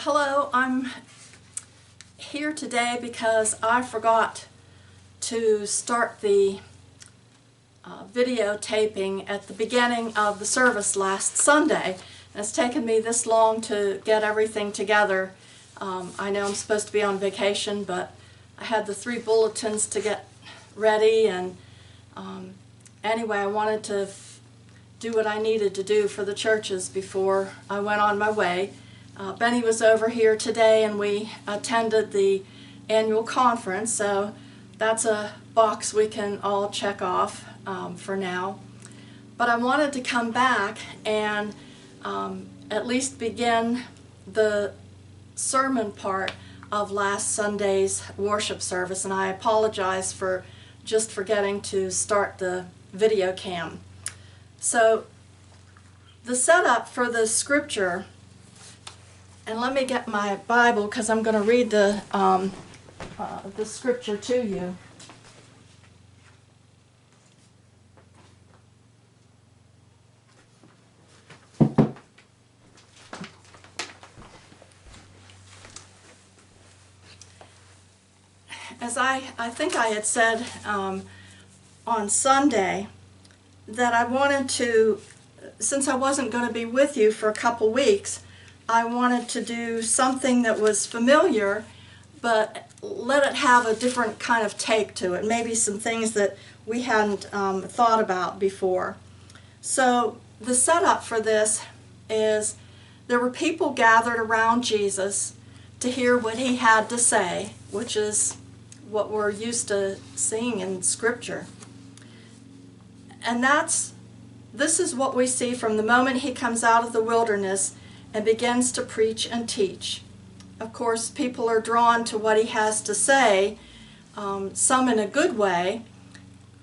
Hello, I'm here today because I forgot to start the videotaping at the beginning of the service last Sunday. And it's taken me this long to get everything together. I know I'm supposed to be on vacation, but I had the 3 bulletins to get ready, and anyway, I wanted to do what I needed to do for the churches before I went on my way. Benny was over here today and we attended the annual conference, so that's a box we can all check off for now. But I wanted to come back and at least begin the sermon part of last Sunday's worship service, and I apologize for just forgetting to start the video cam. So the setup for the scripture, and let me get my Bible because I'm going to read the scripture to you. As I think I had said on Sunday, that I wanted to, since I wasn't going to be with you for a couple weeks, I wanted to do something that was familiar, but let it have a different kind of take to it, maybe some things that we hadn't thought about before. So the setup for this is there were people gathered around Jesus to hear what he had to say, which is what we're used to seeing in Scripture. And this is what we see from the moment he comes out of the wilderness and begins to preach and teach. Of course, people are drawn to what he has to say, some in a good way,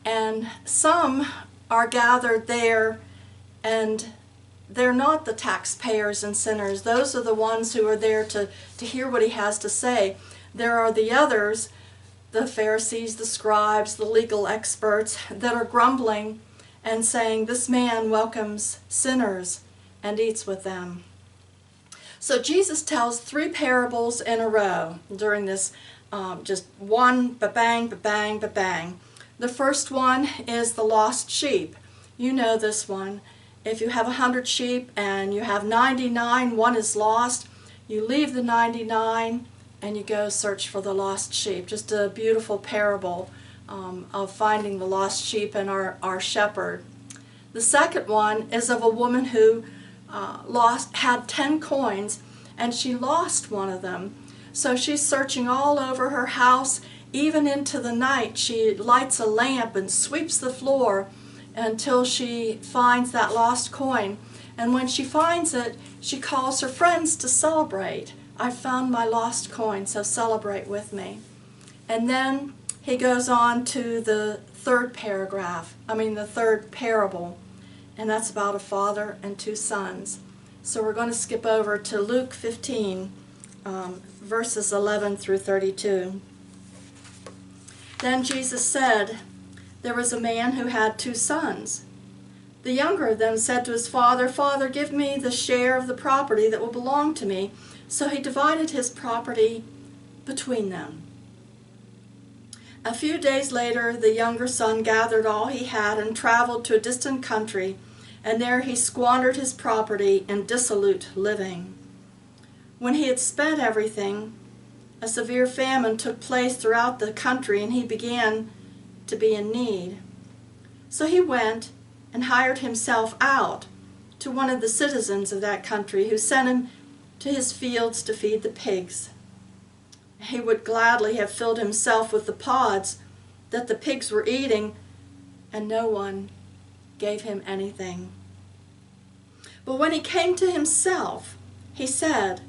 and some are gathered there and they're not the taxpayers and sinners. Those are the ones who are there to hear what he has to say. There are the others, the Pharisees, the scribes, the legal experts, that are grumbling and saying, this man welcomes sinners and eats with them. So Jesus tells 3 parables in a row during this, just one, ba-bang, ba-bang, ba-bang. The first one is the lost sheep. You know this one. If you have 100 sheep and you have 99, one is lost, you leave the 99 and you go search for the lost sheep. Just a beautiful parable of finding the lost sheep and our shepherd. The second one is of a woman who had 10 coins, and she lost one of them. So she's searching all over her house, even into the night. She lights a lamp and sweeps the floor until she finds that lost coin. And when she finds it, she calls her friends to celebrate. I found my lost coin, so celebrate with me. And then he goes on to the third parable, and that's about a father and 2 sons. So we're going to skip over to Luke 15, verses 11 through 32. Then Jesus said, there was a man who had 2 sons. The younger of them said to his father, Father, give me the share of the property that will belong to me. So he divided his property between them. A few days later, the younger son gathered all he had and traveled to a distant country, and there he squandered his property in dissolute living. When he had spent everything, a severe famine took place throughout the country, and he began to be in need. So he went and hired himself out to one of the citizens of that country, who sent him to his fields to feed the pigs. He would gladly have filled himself with the pods that the pigs were eating, and no one gave him anything. But when he came to himself, he said,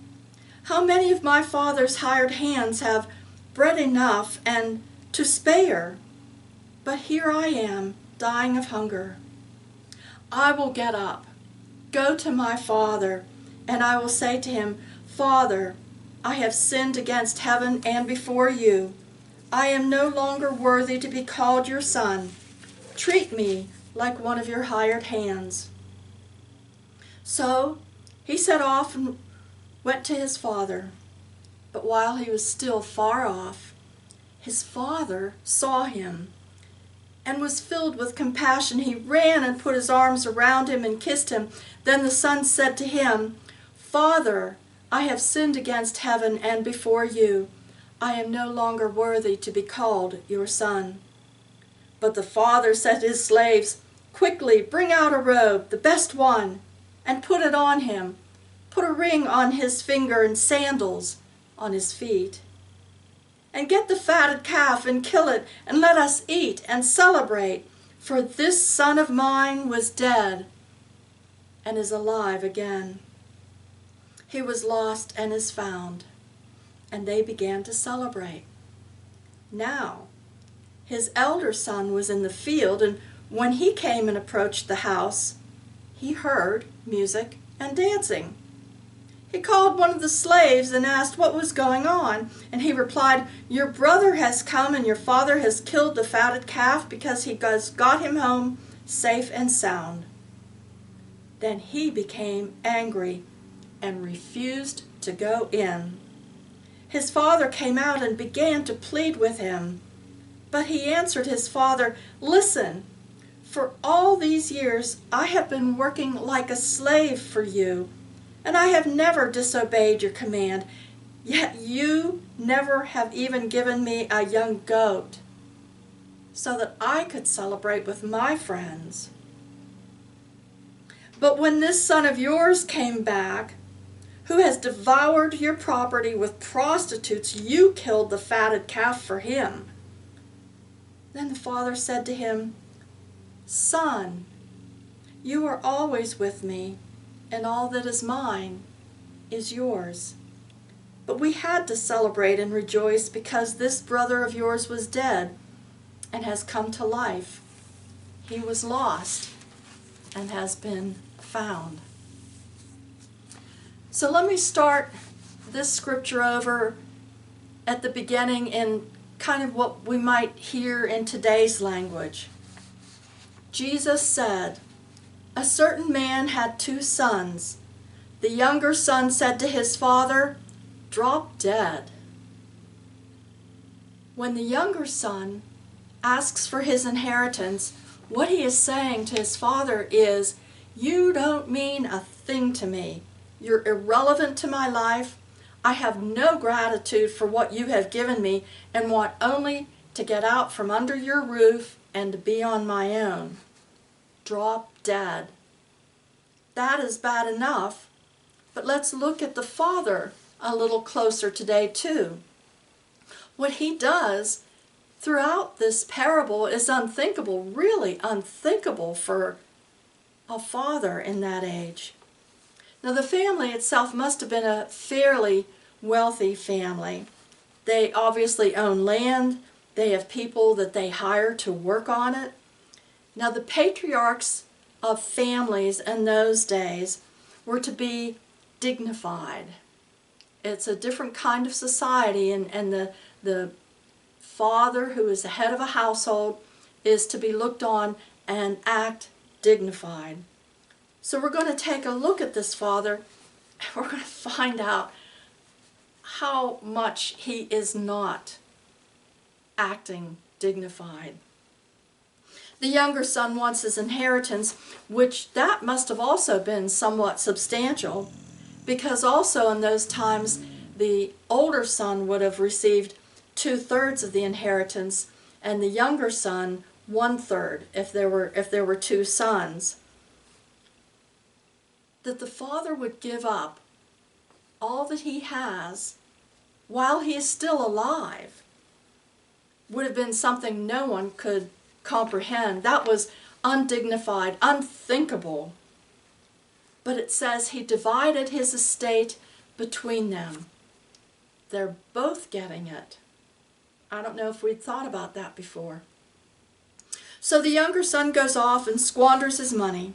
how many of my father's hired hands have bread enough and to spare? But here I am, dying of hunger. I will get up, go to my father, and I will say to him, Father, I have sinned against heaven and before you. I am no longer worthy to be called your son. Treat me like one of your hired hands. So he set off and went to his father, but while he was still far off, his father saw him and was filled with compassion. He ran and put his arms around him and kissed him. Then the son said to him, "Father, I have sinned against heaven and before you. I am no longer worthy to be called your son." But the father said to his slaves, "Quickly bring out a robe, the best one, and put it on him. Put a ring on his finger and sandals on his feet. And get the fatted calf and kill it, and let us eat and celebrate. For this son of mine was dead and is alive again. He was lost and is found." And they began to celebrate. Now, his elder son was in the field, and when he came and approached the house, he heard music and dancing. He called one of the slaves and asked what was going on, and he replied, "Your brother has come, and your father has killed the fatted calf because he has got him home safe and sound." Then he became angry and refused to go in. His father came out and began to plead with him. But he answered his father, "Listen, for all these years I have been working like a slave for you, and I have never disobeyed your command, yet you never have even given me a young goat so that I could celebrate with my friends. But when this son of yours came back, who has devoured your property with prostitutes, you killed the fatted calf for him." Then the father said to him, "Son, you are always with me, and all that is mine is yours. But we had to celebrate and rejoice because this brother of yours was dead and has come to life. He was lost and has been found." So let me start this scripture over at the beginning in kind of what we might hear in today's language. Jesus said, "A certain man had 2 sons. The younger son said to his father, 'Drop dead.' When the younger son asks for his inheritance, what he is saying to his father is, 'You don't mean a thing to me. You're irrelevant to my life. I have no gratitude for what you have given me and want only to get out from under your roof and to be on my own. Drop dead.' That is bad enough, but let's look at the father a little closer today too. What he does throughout this parable is unthinkable, really unthinkable for a father in that age. Now the family itself must have been a fairly wealthy family. They obviously own land. They have people that they hire to work on it. Now the patriarchs of families in those days were to be dignified. It's a different kind of society, and the father, who is the head of a household, is to be looked on and act dignified. So we're going to take a look at this father, and we're going to find out how much he is not acting dignified. The younger son wants his inheritance, which that must have also been somewhat substantial, because also in those times the older son would have received 2/3 of the inheritance, and the younger son 1/3 if there were 2 sons. That the father would give up all that he has while he is still alive would have been something no one could comprehend. That was undignified, unthinkable. But it says he divided his estate between them. They're both getting it. I don't know if we'd thought about that before. So the younger son goes off and squanders his money.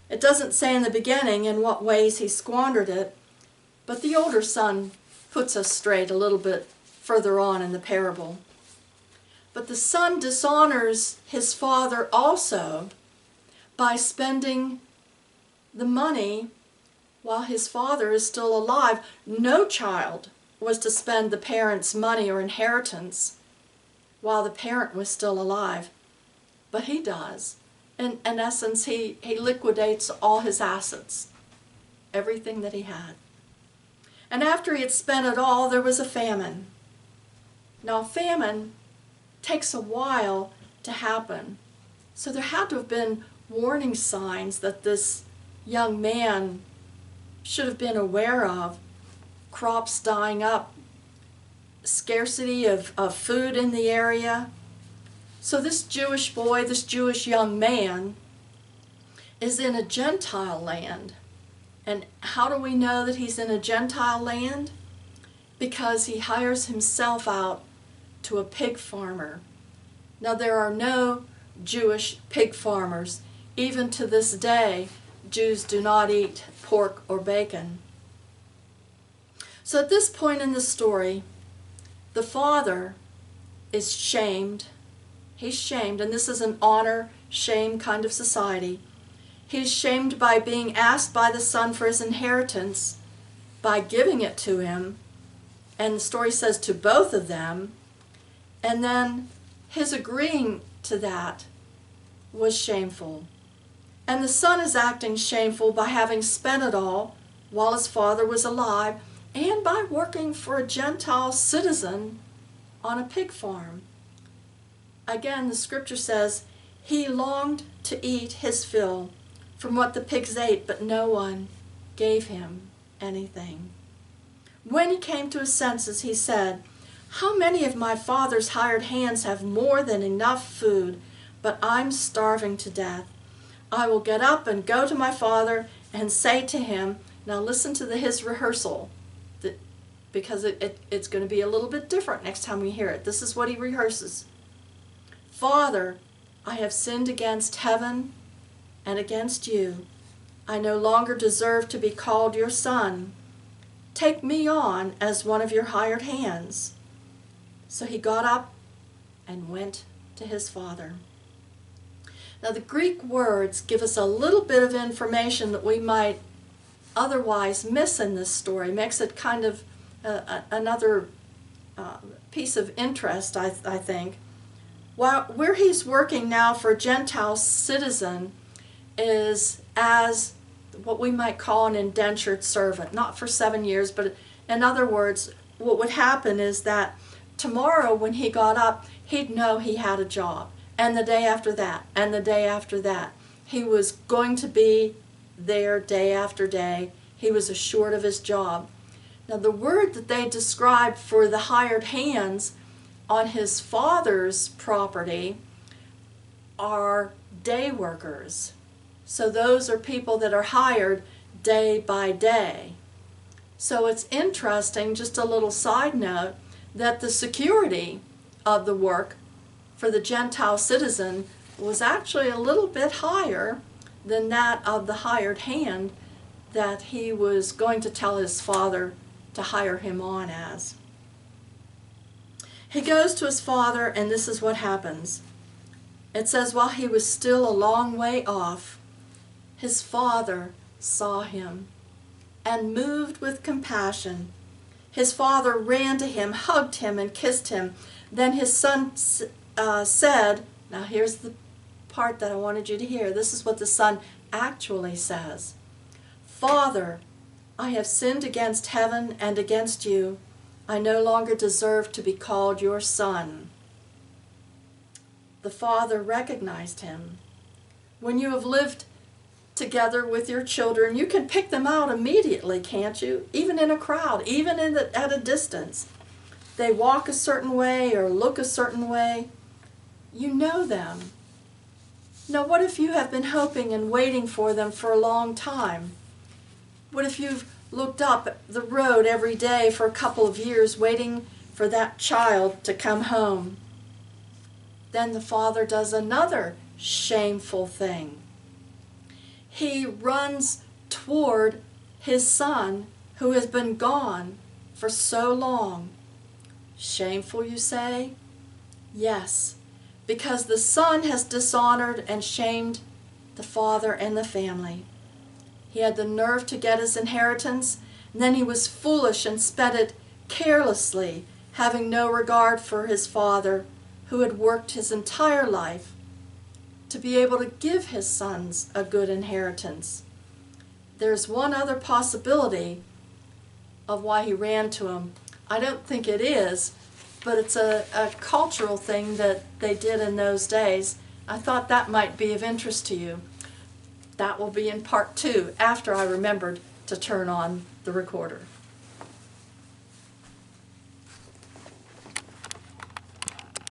It doesn't say in the beginning in what ways he squandered it, but the older son puts us straight a little bit further on in the parable. But the son dishonors his father also by spending the money while his father is still alive. No child was to spend the parent's money or inheritance while the parent was still alive, but he does. In essence, he liquidates all his assets, everything that he had. And after he had spent it all, there was a famine. Now, famine takes a while to happen, so there had to have been warning signs that this young man should have been aware of. Crops dying up, scarcity of food in the area. So this Jewish boy, this Jewish young man, is in a Gentile land. And how do we know that he's in a Gentile land? Because he hires himself out to a pig farmer. Now, there are no Jewish pig farmers. Even to this day, Jews do not eat pork or bacon. So at this point in the story, the father is shamed. He's shamed, and this is an honor-shame kind of society. He's shamed by being asked by the son for his inheritance, by giving it to him, and the story says to both of them, and then his agreeing to that was shameful. And the son is acting shameful by having spent it all while his father was alive, and by working for a Gentile citizen on a pig farm. Again, the scripture says, he longed to eat his fill from what the pigs ate, but no one gave him anything. When he came to his senses, he said, how many of my father's hired hands have more than enough food, but I'm starving to death? I will get up and go to my father and say to him, now listen to his rehearsal, because it's going to be a little bit different next time we hear it. This is what he rehearses. Father, I have sinned against heaven and against you. I no longer deserve to be called your son. Take me on as one of your hired hands. So he got up and went to his father. Now the Greek words give us a little bit of information that we might otherwise miss in this story. Makes it kind of another piece of interest, I think. Where he's working now for a Gentile citizen is as what we might call an indentured servant, not for 7 years, but in other words, what would happen is that tomorrow when he got up, he'd know he had a job, and the day after that, and the day after that. He was going to be there day after day. He was assured of his job. Now the word that they described for the hired hands on his father's property are day workers. So those are people that are hired day by day. So it's interesting, just a little side note, that the security of the work for the Gentile citizen was actually a little bit higher than that of the hired hand that he was going to tell his father to hire him on as. He goes to his father, and this is what happens. It says, while he was still a long way off, his father saw him, and moved with compassion, his father ran to him, hugged him, and kissed him. Then his son said, now here's the part that I wanted you to hear. This is what the son actually says. Father, I have sinned against heaven and against you. I no longer deserve to be called your son. The father recognized him. When you have lived together with your children, you can pick them out immediately, can't you? Even in a crowd, even at a distance. They walk a certain way or look a certain way. You know them. Now, what if you have been hoping and waiting for them for a long time? What if you've looked up the road every day for a couple of years waiting for that child to come home? Then the father does another shameful thing. He runs toward his son who has been gone for so long. Shameful, you say? Yes, because the son has dishonored and shamed the father and the family. He had the nerve to get his inheritance, and then he was foolish and spent it carelessly, having no regard for his father, who had worked his entire life to be able to give his sons a good inheritance. There's one other possibility of why he ran to him. I don't think it is, but it's a cultural thing that they did in those days. I thought that might be of interest to you. That will be in part 2, after I remembered to turn on the recorder.